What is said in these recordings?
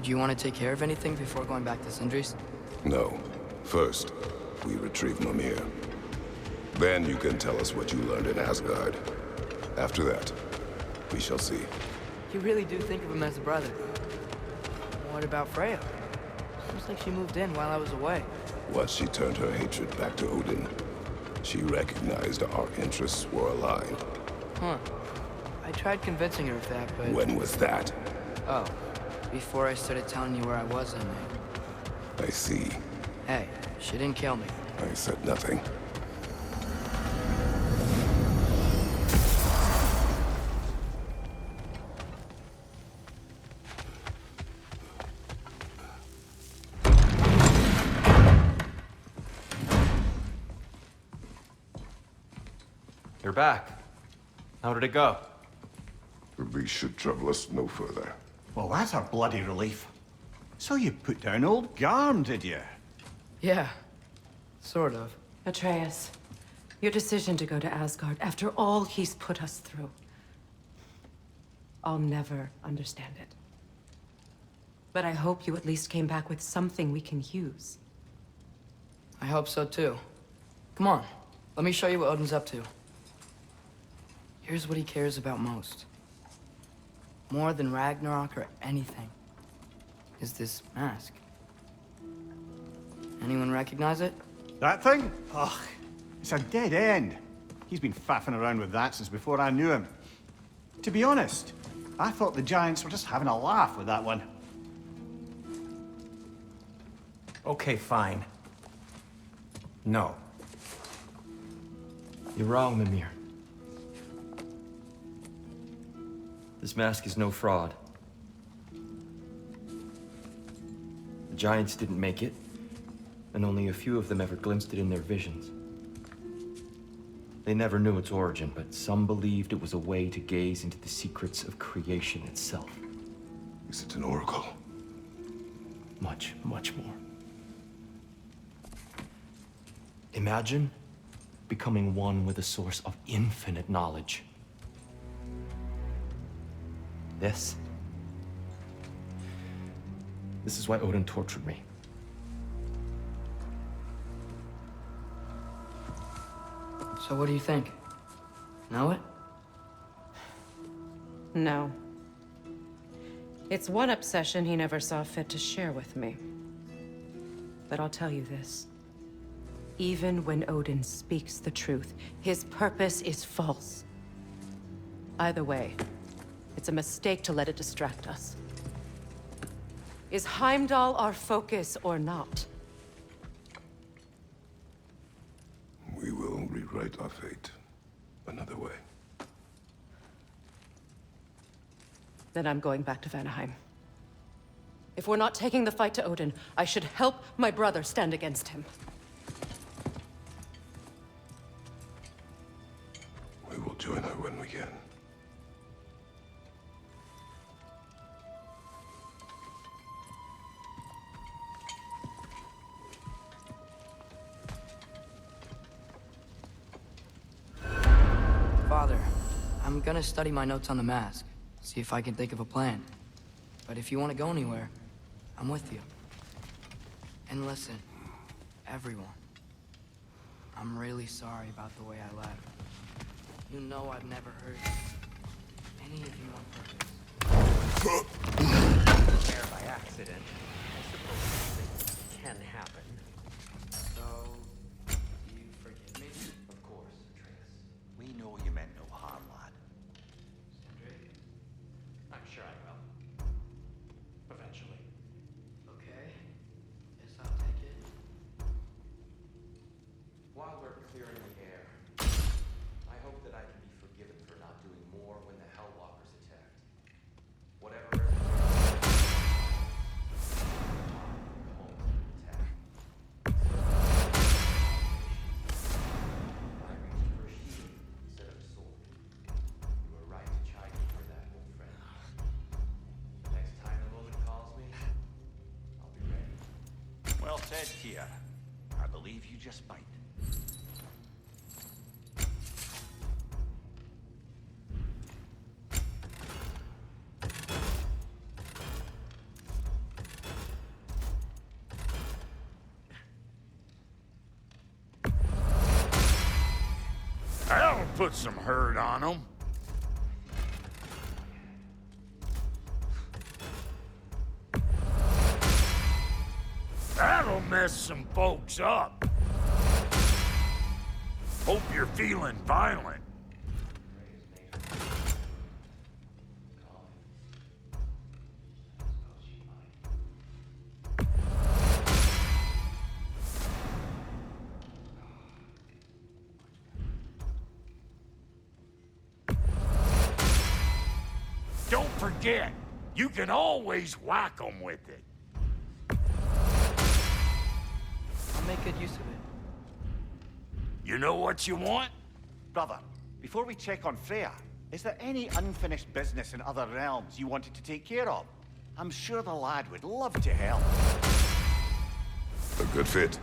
Did you want to take care of anything before going back to Sindri's? No. First, we retrieve Mimir. Then you can tell us what you learned in Asgard. After that, we shall see. You really do think of him as a brother. What about Freya? Seems like she moved in while I was away. Once she turned her hatred back to Odin, she recognized our interests were aligned. Huh. I tried convincing her of that, but... When was that? Oh, before I started telling you where I was that night. I see. Hey, she didn't kill me. I said nothing. You're back. How did it go? The beast should trouble us no further. Well, that's a bloody relief. So you put down old Garm, did you? Yeah, sort of. Atreus, your decision to go to Asgard after all he's put us through. I'll never understand it. But I hope you at least came back with something we can use. I hope so too. Come on, let me show you what Odin's up to. Here's what he cares about most. More than Ragnarok or anything. Is this mask. Anyone recognize it? That thing? Ugh, it's a dead end. He's been faffing around with that since before I knew him. To be honest, I thought the Giants were just having a laugh with that one. Okay, fine. No. You're wrong, Mimir. This mask is no fraud. The Giants didn't make it, and only a few of them ever glimpsed it in their visions. They never knew its origin, but some believed it was a way to gaze into the secrets of creation itself. Is it an oracle? Much, much more. Imagine becoming one with a source of infinite knowledge. This is why Odin tortured me. So what do you think? Know it? No. It's one obsession he never saw fit to share with me. But I'll tell you this. Even when Odin speaks the truth, his purpose is false. Either way, it's a mistake to let it distract us. Is Heimdall our focus or not? We will rewrite our fate another way. Then I'm going back to Vanaheim. If we're not taking the fight to Odin, I should help my brother stand against him. We will join her when we can. Father, I'm gonna study my notes on the mask. See if I can think of a plan. But if you want to go anywhere, I'm with you. And listen, everyone. I'm really sorry about the way I left. You know I've never hurt any of you on purpose. There by accident. I suppose things can happen. So, you forgive me? Of course, Atreus. We know you meant no harm, lad. Sindri? I'm sure I will. Eventually. Okay. Guess I'll take it. While we're clearing the air, I hope that I can be forgiven for not doing more when the Hellwalkers attacked. Whatever it was, attack. I reached for a shield instead of a sword. You were right to chide me for that, old friend. Next time the moment calls me, I'll be ready. Well said, Kia. I believe you just might. put some hurt on them. That'll mess some folks up. Hope you're feeling violent. Don't forget, you can always whack them with it. I'll make good use of it. You know what you want? Brother, before we check on Freya, is there any unfinished business in other realms you wanted to take care of? I'm sure the lad would love to help. A good fit.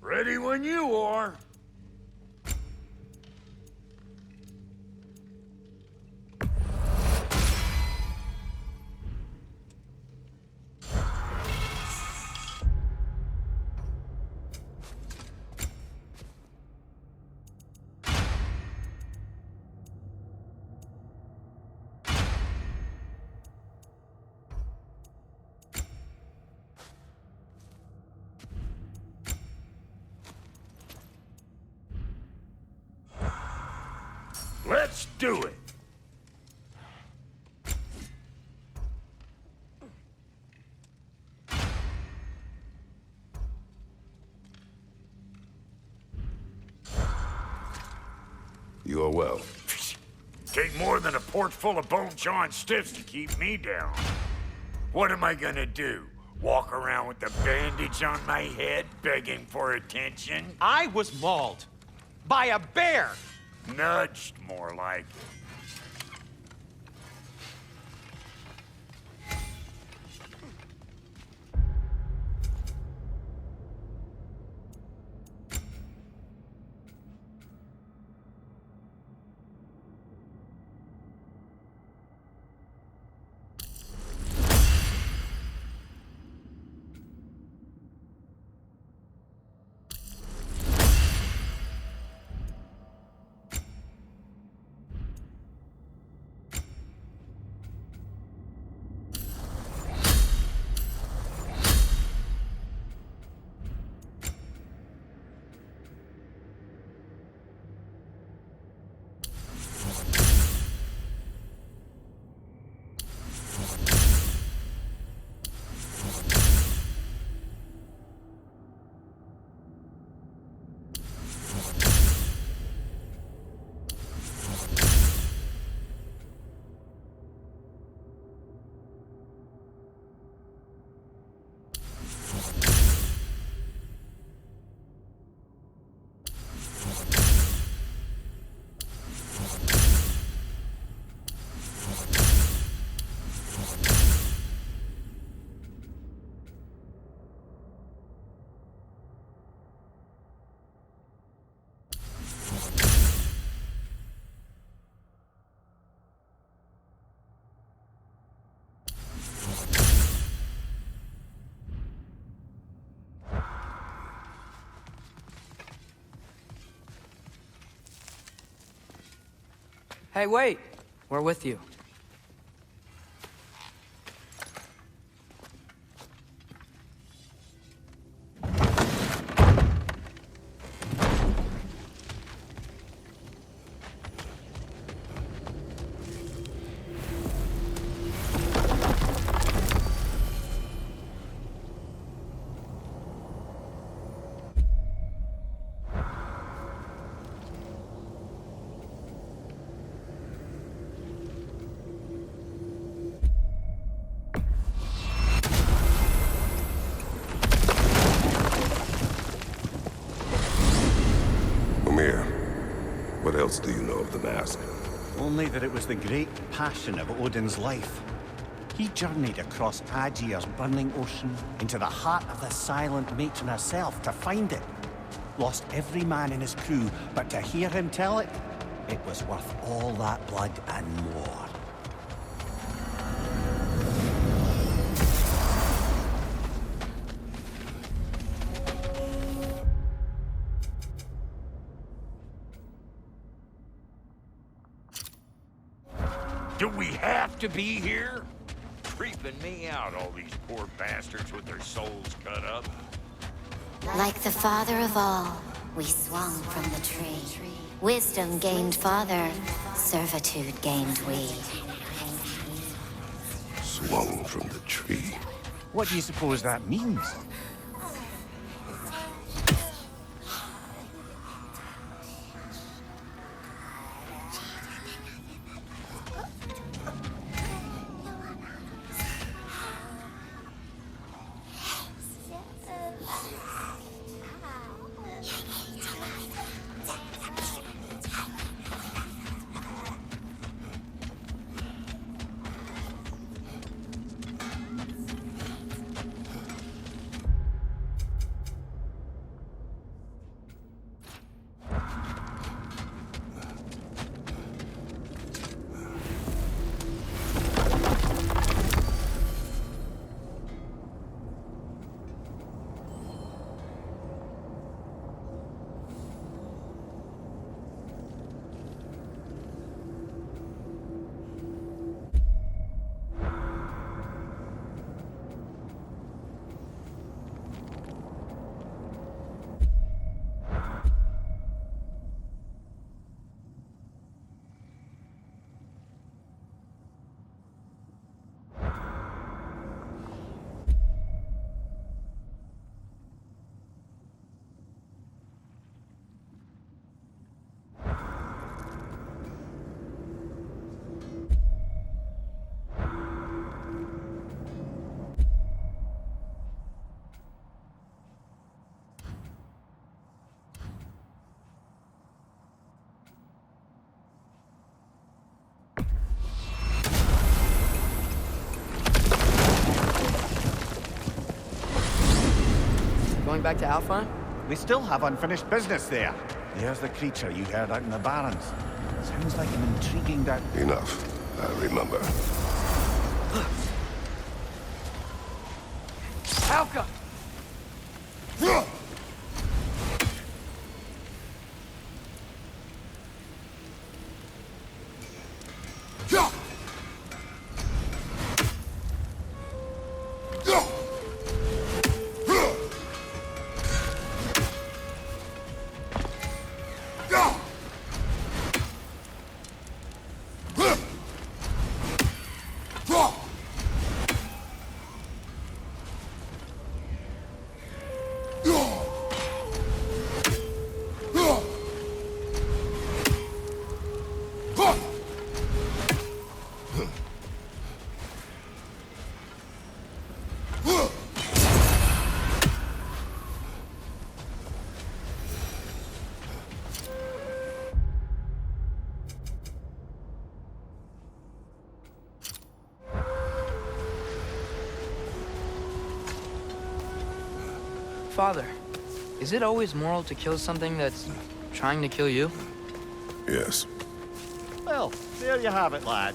Ready when you are. Let's do it. You are well. Take more than a port full of bone-chawing stiffs to keep me down. What am I gonna do? Walk around with a bandage on my head, begging for attention? I was mauled by a bear. Nudged, more like it. Hey, wait! We're with you. What else do you know of the mask? Only that it was the great passion of Odin's life. He journeyed across Aegir's burning ocean into the heart of the silent matron herself to find it. Lost every man in his crew, but to hear him tell it, it was worth all that blood and more. Do we have to be here? Creeping me out, all these poor bastards with their souls cut up. Like the father of all, we swung from the tree. Wisdom gained father, servitude gained we. Swung from the tree. What do you suppose that means? Going back to Alpine? We still have unfinished business there. There's the creature you heard out in the Barrens. Sounds like an intriguing Enough. I remember. Alka! Father, is it always moral to kill something that's trying to kill you? Yes. Well, there you have it, lad.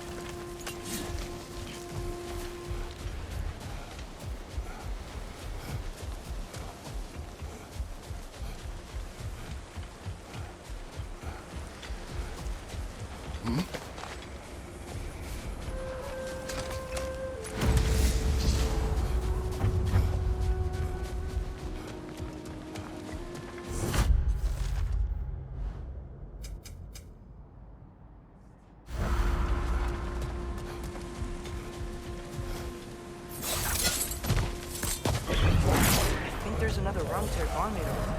I think there's another Rumtear barmaid over there.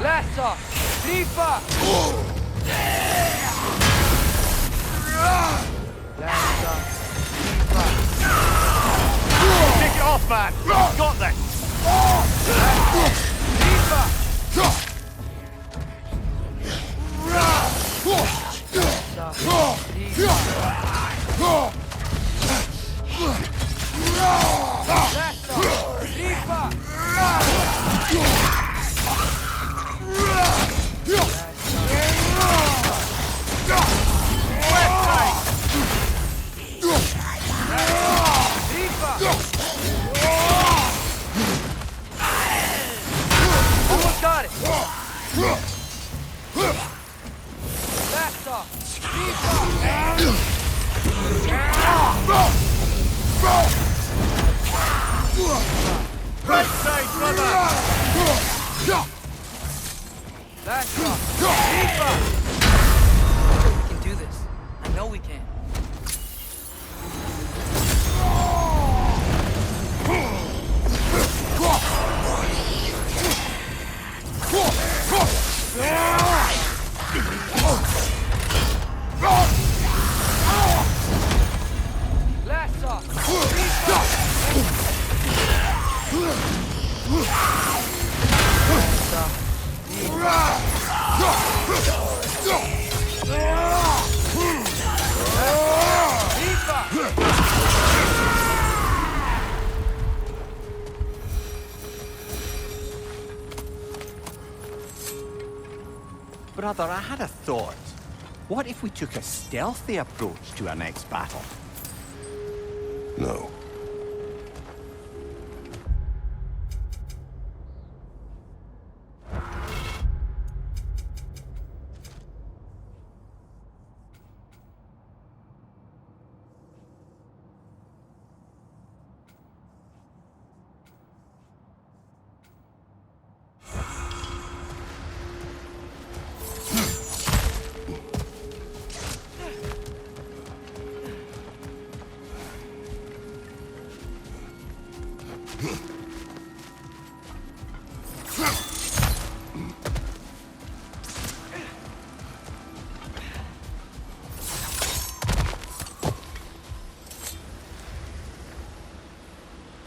Lessa! Lifa! Take it off! man! We've got this! Almost got it. Last off. Right side, brother! Last off. We can do this. I know we can. Last off. Brother, I had a thought. What if we took a stealthy approach to our next battle? No.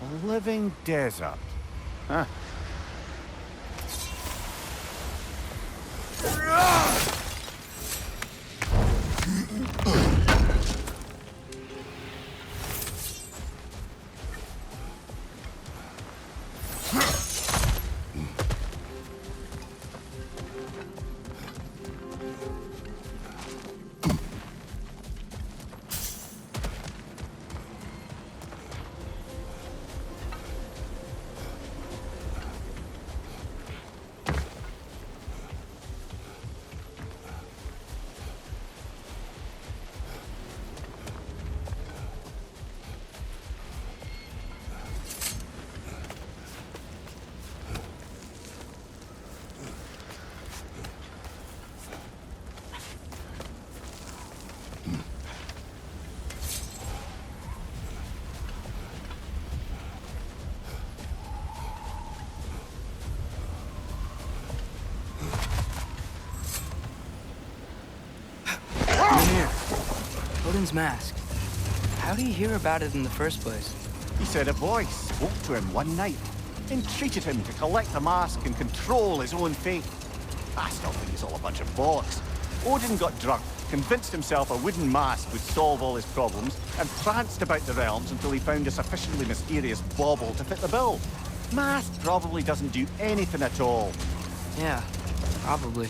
A living desert. Huh? Odin's mask. How did he hear about it in the first place? He said a voice spoke to him one night, entreated him to collect the mask and control his own fate. I still think it's all a bunch of bollocks. Odin got drunk, convinced himself a wooden mask would solve all his problems, and pranced about the realms until he found a sufficiently mysterious bauble to fit the bill. Mask probably doesn't do anything at all. Yeah, probably.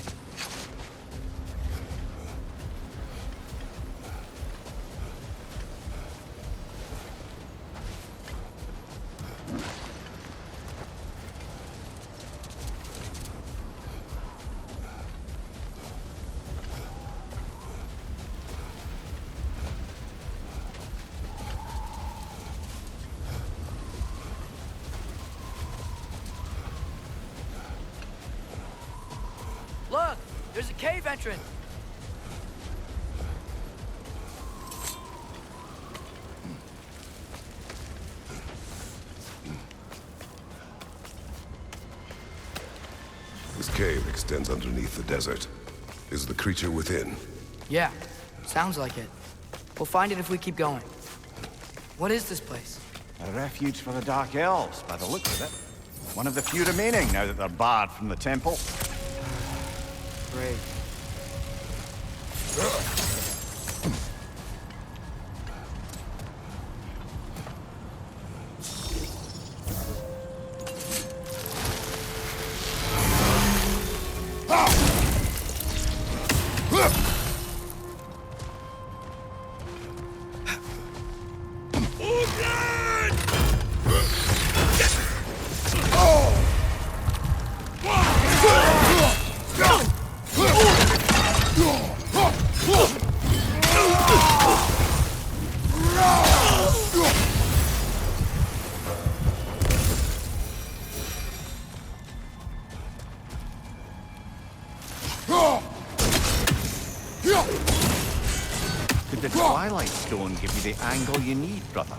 Look! There's a cave entrance! This cave extends underneath the desert. Is the creature within? Yeah, sounds like it. We'll find it if we keep going. What is this place? A refuge for the Dark Elves, by the looks of it. One of the few remaining now that they're barred from the temple. Great. Did the Twilight Stone give you the angle you need, brother?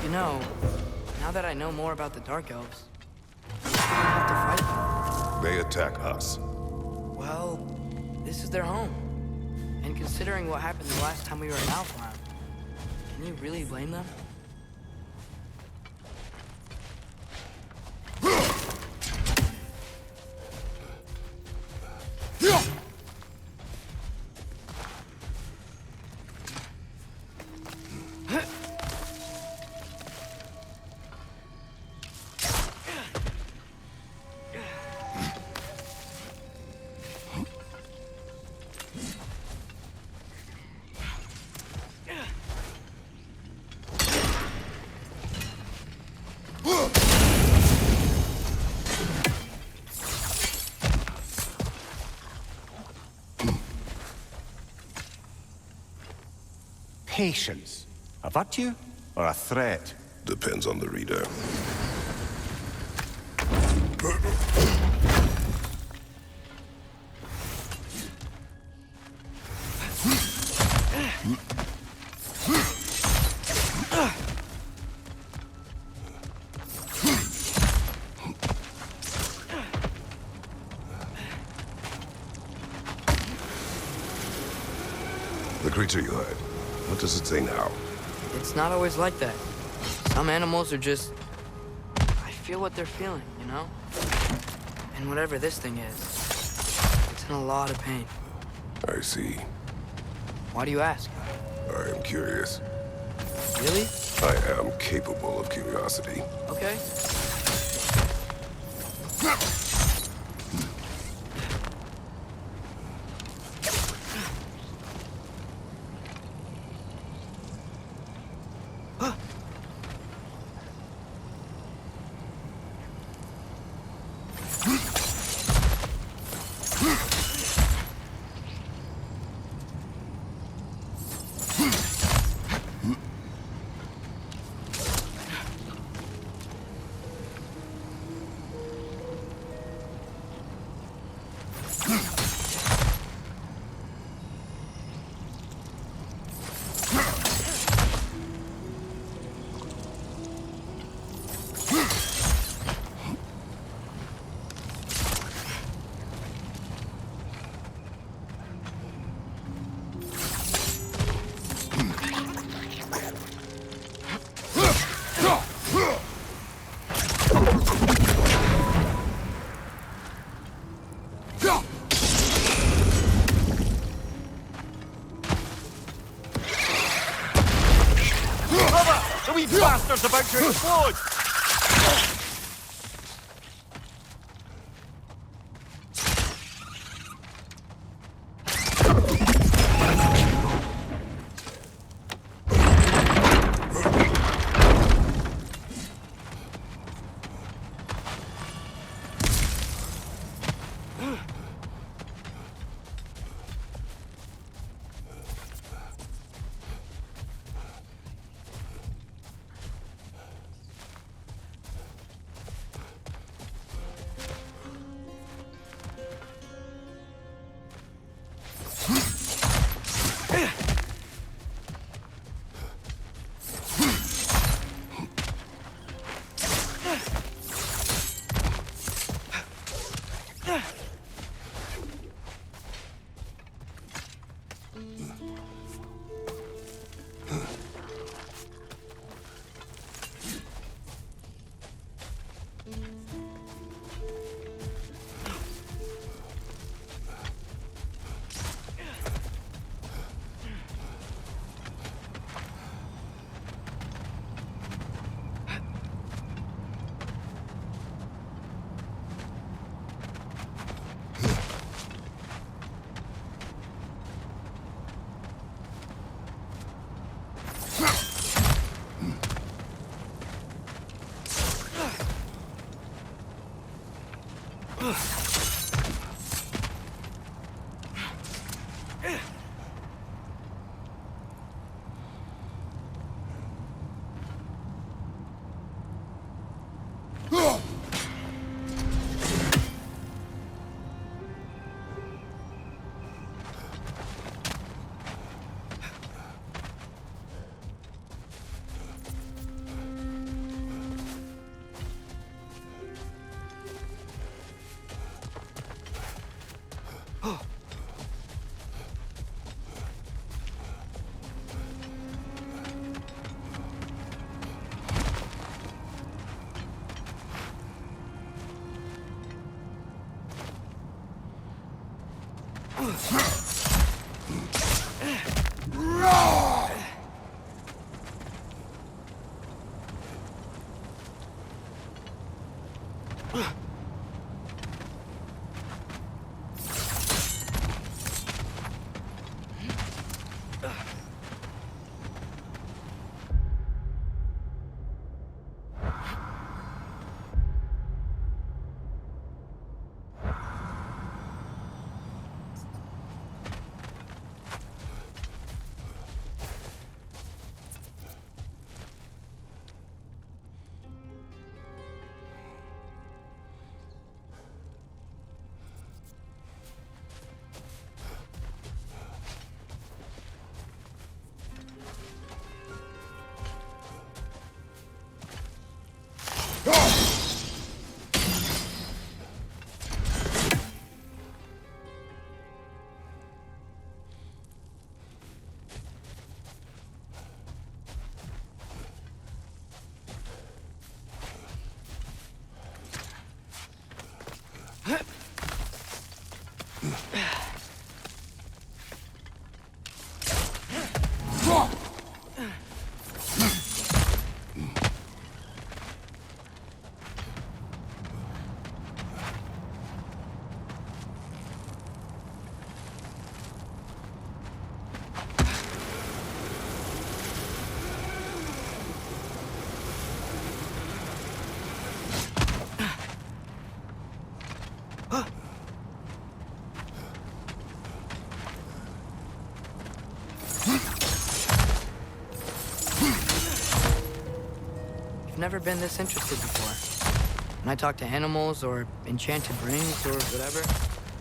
You know, now that I know more about the Dark Elves, I don't have to fight them. They attack us. Well, this is their home. And considering what happened the last time we were in Alfheim, can you really blame them? Patience. A virtue or a threat? Depends on the reader. The creature you heard, what does it say now? It's not always like that. Some animals are just... I feel what they're feeling, you know? And whatever this thing is, it's in a lot of pain. I see. Why do you ask? I am curious. Really? I am capable of curiosity. Okay. The wee bastard's about to explode! I've never been this interested before. When I talk to animals or enchanted rings or whatever.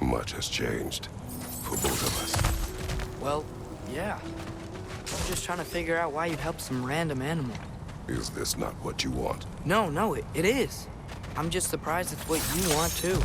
Much has changed. For both of us. Well, yeah. I'm just trying to figure out why you'd help some random animal. Is this not what you want? No, it is. I'm just surprised it's what you want, too.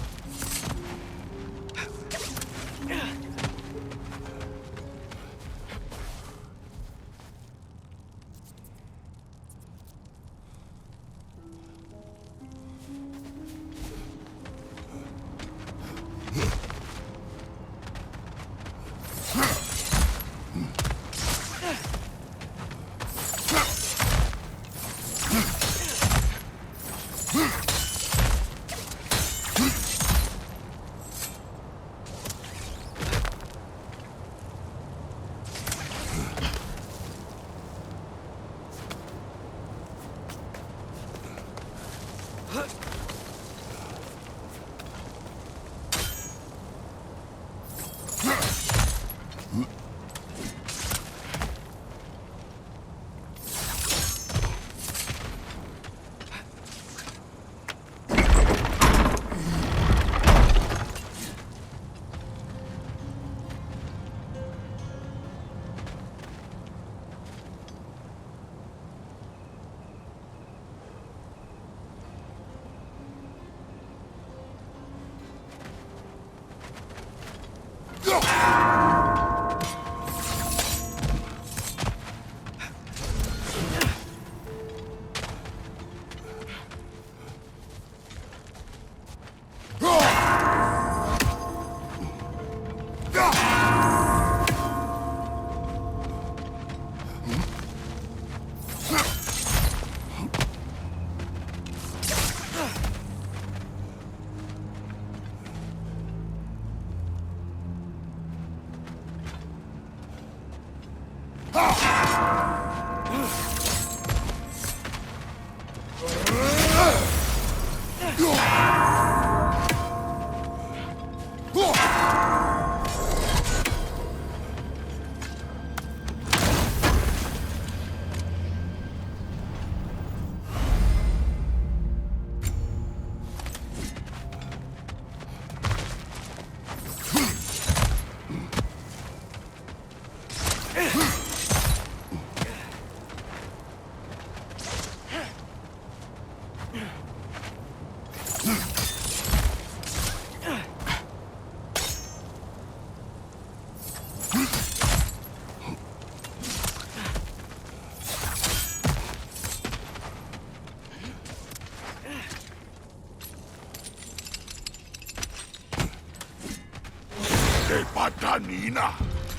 Patanina!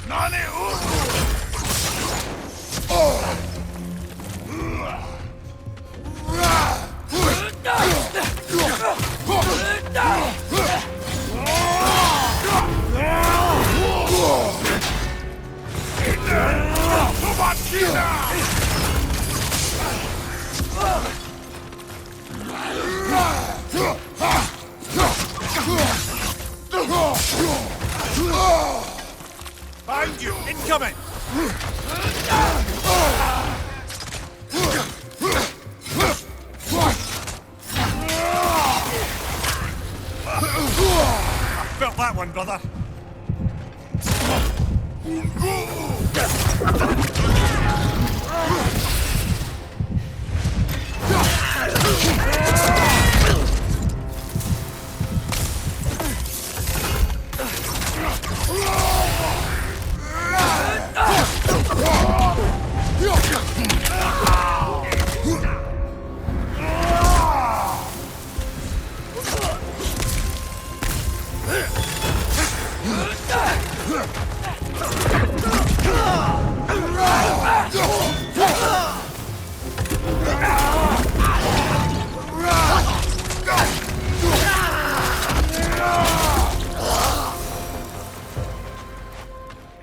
Nane Uru! Behind you! Incoming! I felt that one, brother. Are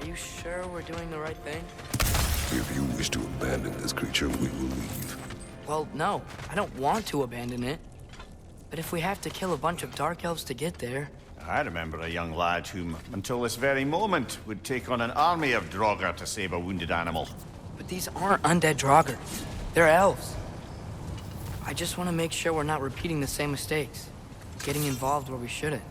you sure we're doing the right thing? If you wish to abandon this creature, we will leave. Well, no. I don't want to abandon it. But if we have to kill a bunch of Dark Elves to get there... I remember a young lad whom, until this very moment, would take on an army of Draugr to save a wounded animal. But these aren't undead Draugr. They're elves. I just want to make sure we're not repeating the same mistakes. Getting involved where we shouldn't.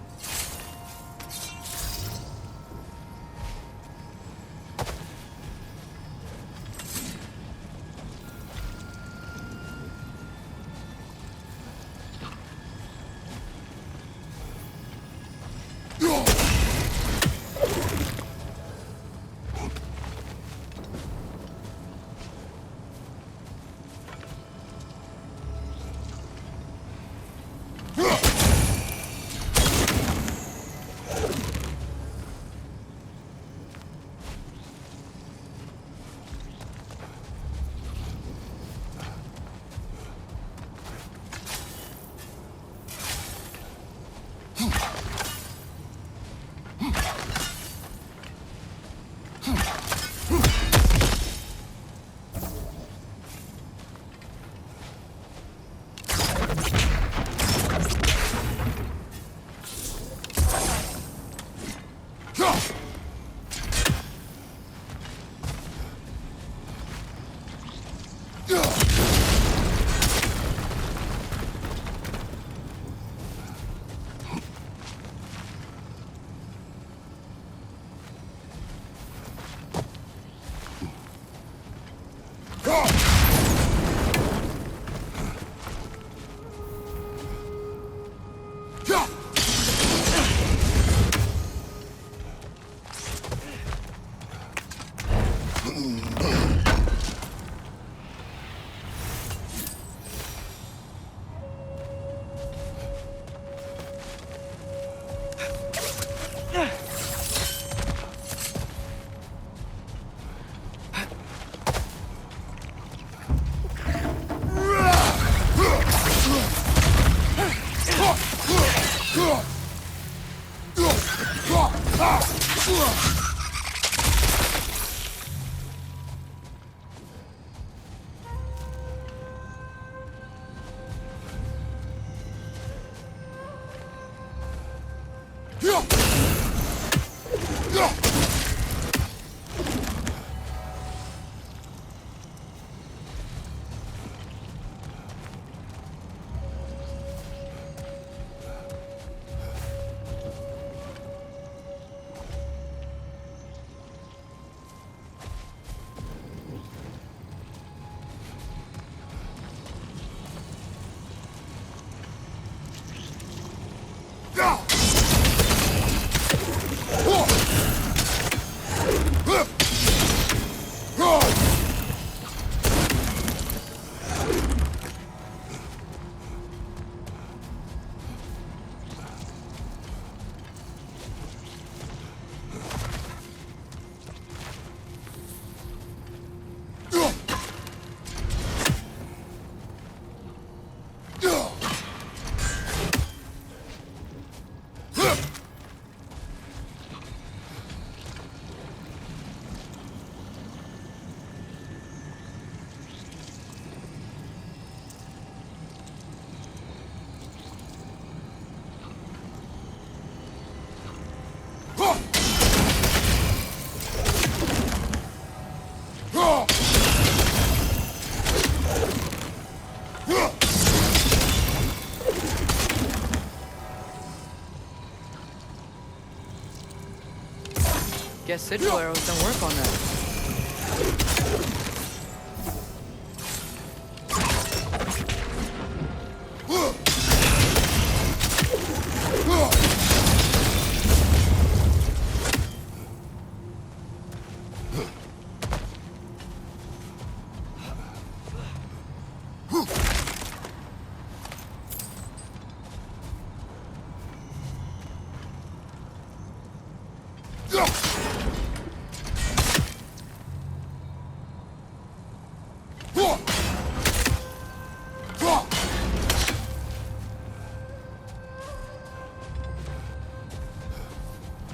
Guess sigil arrows don't work on that.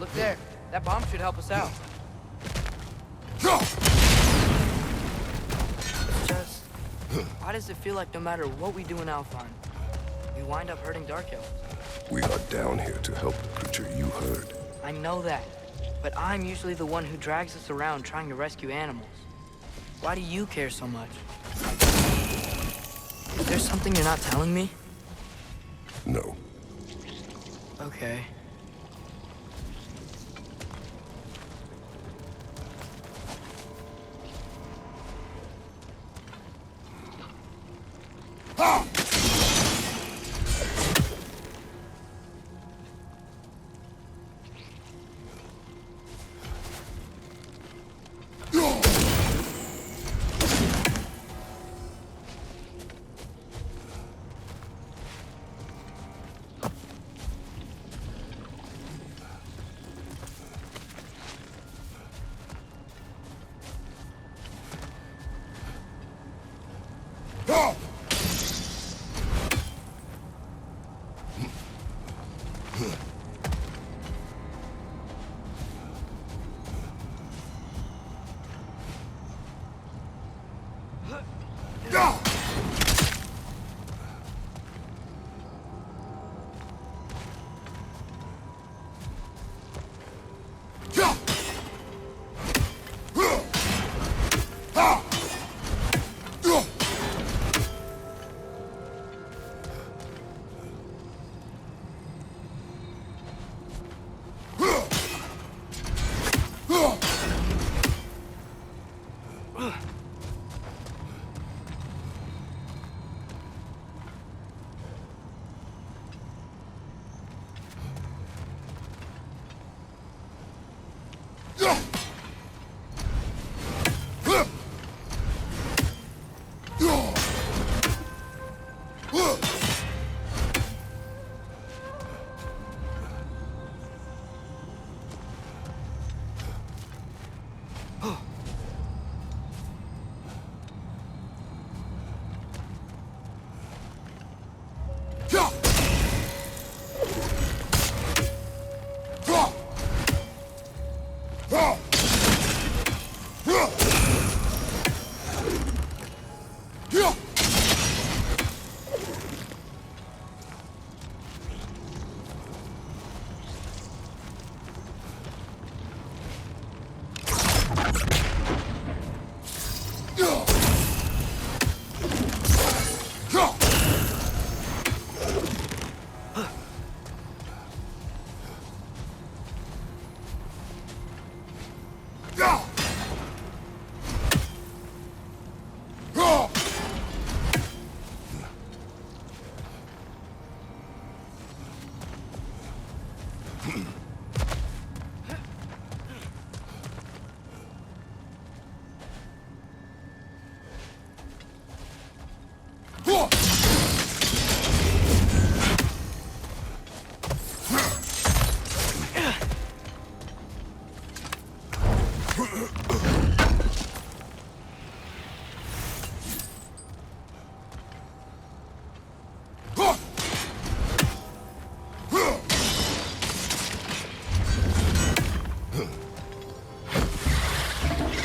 Look there. That bomb should help us out. Just... why does it feel like no matter what we do in Alfheim, we wind up hurting Dark Elves? We are down here to help the creature you heard. I know that, but I'm usually the one who drags us around trying to rescue animals. Why do you care so much? Is there something you're not telling me? No. Okay.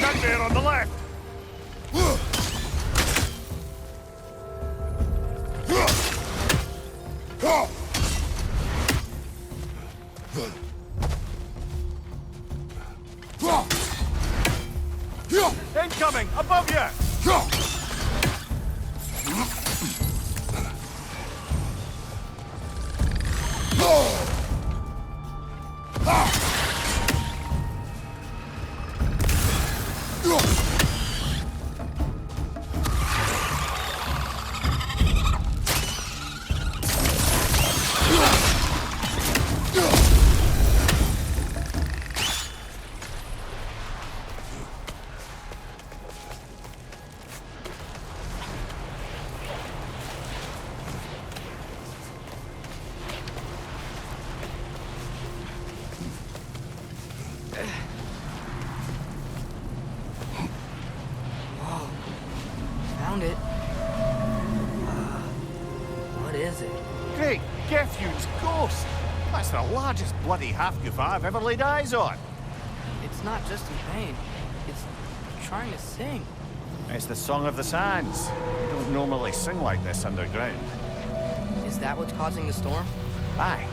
Nightmare on the left! Incoming! Above you! bloody half-goof I've ever laid eyes on. It's not just in pain. It's trying to sing. It's the Song of the Sands. They don't normally sing like this underground. Is that what's causing the storm? Aye.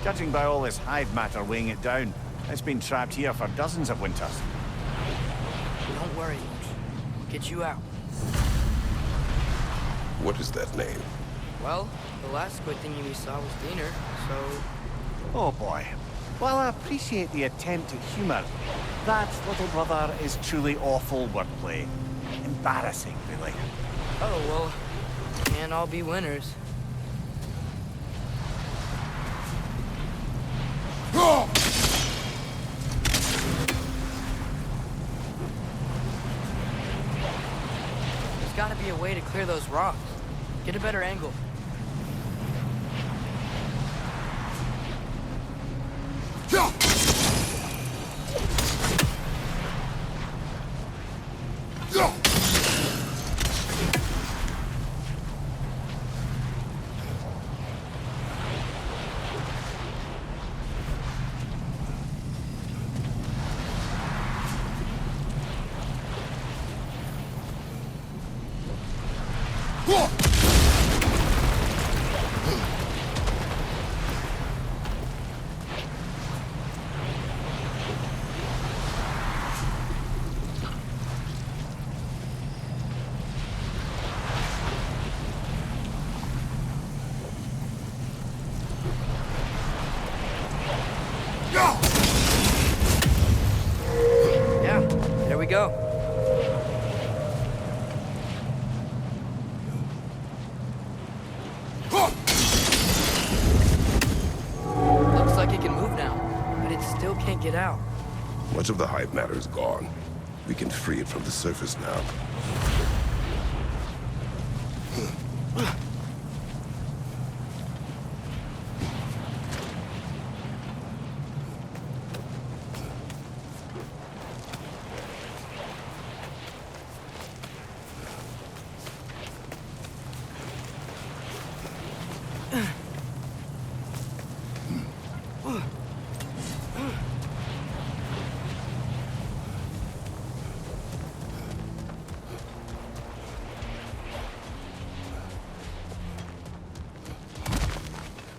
Judging by all this hive matter weighing it down, it's been trapped here for dozens of winters. Don't worry, Lynch. We'll get you out. What is that name? Well, the last squid thingy we saw was Diener, so... Oh boy. While I appreciate the attempt at humor, that, little brother, is truly awful wordplay. Embarrassing, really. Oh, well, can't all be winners. There's gotta be a way to clear those rocks. Get a better angle. Yeah, there we go. Looks like it can move now, but it still can't get out. Much of the hive matter is gone. We can free it from the surface now.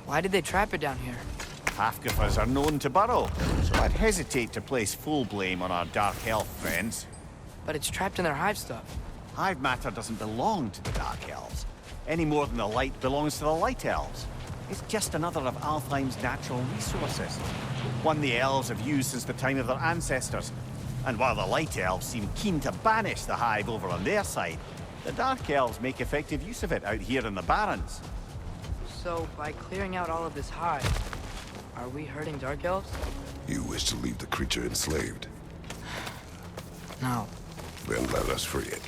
Why did they trap it down here? Half-goofers are known to burrow, so I'd hesitate to place full blame on our Dark Elf friends. But it's trapped in their hive stuff. Hive matter doesn't belong to the Dark Elves, any more than the light belongs to the Light Elves. It's just another of Alfheim's natural resources, one the Elves have used since the time of their ancestors. And while the Light Elves seem keen to banish the hive over on their side, the Dark Elves make effective use of it out here in the Barrens. So, by clearing out all of this hive, are we hurting Dark Elves? You wish to leave the creature enslaved? No. Then let us free it.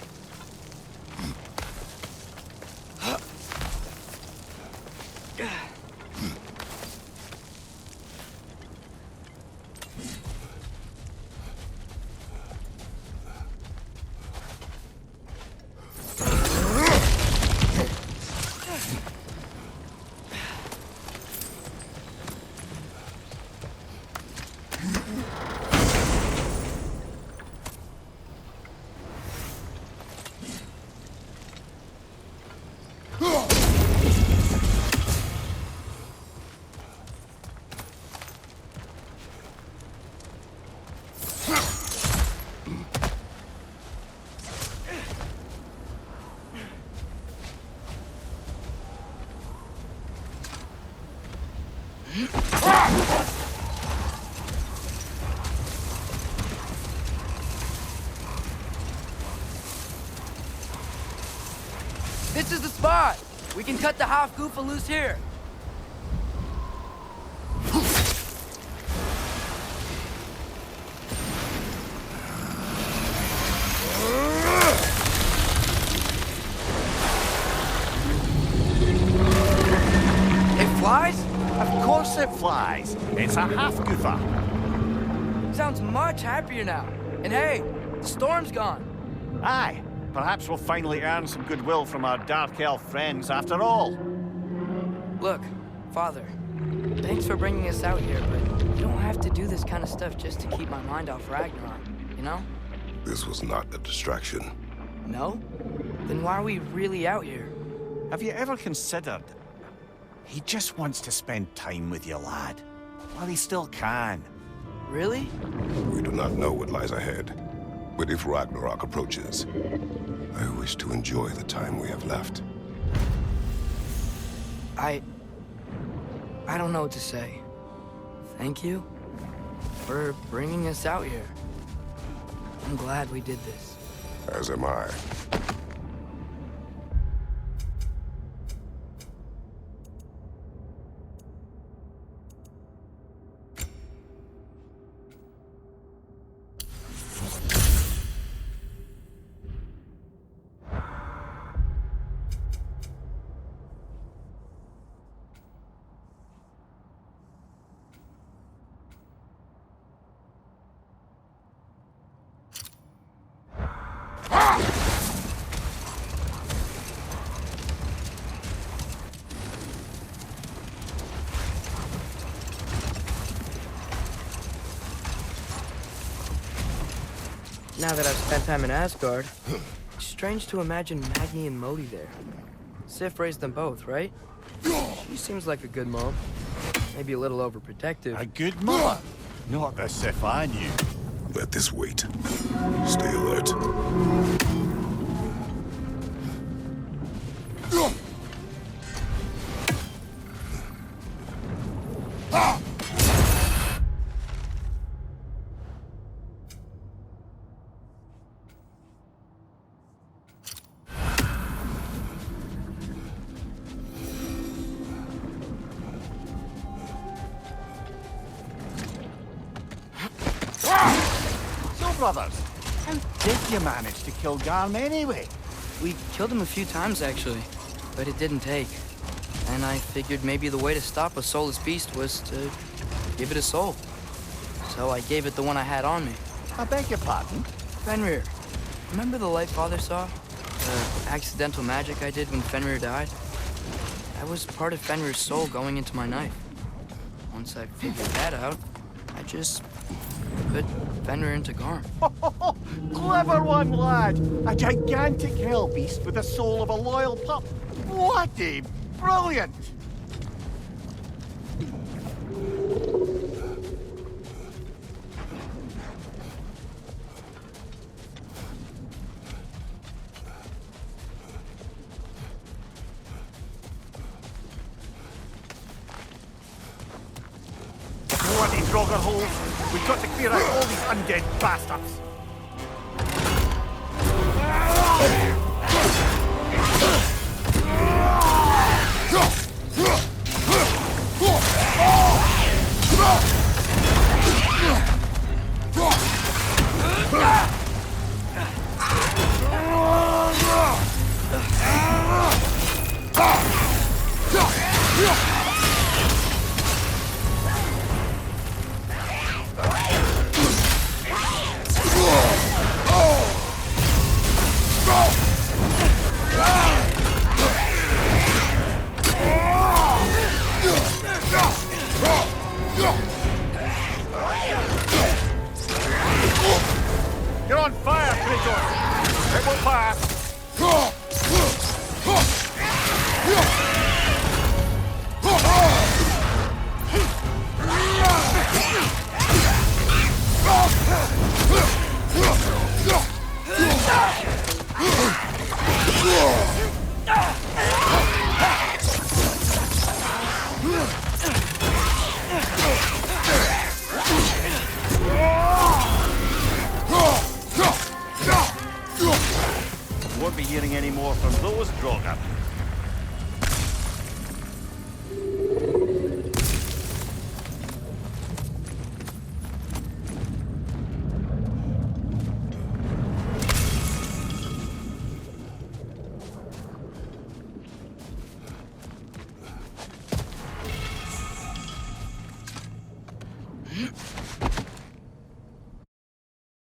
This is the spot! We can cut the half-goofa loose here. It flies? Of course it flies. It's a half-goofa. Sounds much happier now. And hey, the storm's gone. Aye. Perhaps we'll finally earn some goodwill from our Dark Elf friends after all. Look, Father, Thanks for bringing us out here, but you don't have to do this kind of stuff just to keep my mind off Ragnarok, you know? This was not a distraction. No? Then why are we really out here? Have you ever considered... He just wants to spend time with you, lad. While he still can. Really? We do not know what lies ahead. But if Ragnarok approaches, I wish to enjoy the time we have left. I don't know what to say. Thank you for bringing us out here. I'm glad we did this. As am I. Now that I've spent time in Asgard, it's strange to imagine Magni and Modi there. Sif raised them both, right? She seems like a good mom. Maybe a little overprotective. A good mother. Not the Sif I knew. Let this wait. Stay alert. Brothers, how did you manage to kill Garm anyway? We killed him a few times, actually, but it didn't take. And I figured maybe the way to stop a soulless beast was to give it a soul. So I gave it the one I had on me. I beg your pardon? Fenrir. Remember the light Father saw? The accidental magic I did when Fenrir died? That was part of Fenrir's soul going into my knife. Once I figured that out, I just put Fenrir into Garm. Clever one, lad! A gigantic hell beast with the soul of a loyal pup. What a brilliant! Bloody Draugr holes! We've got to clear out all these undead bastards! You're on fire, Kratos! It will pass! Won't be hearing any more from those Draugr.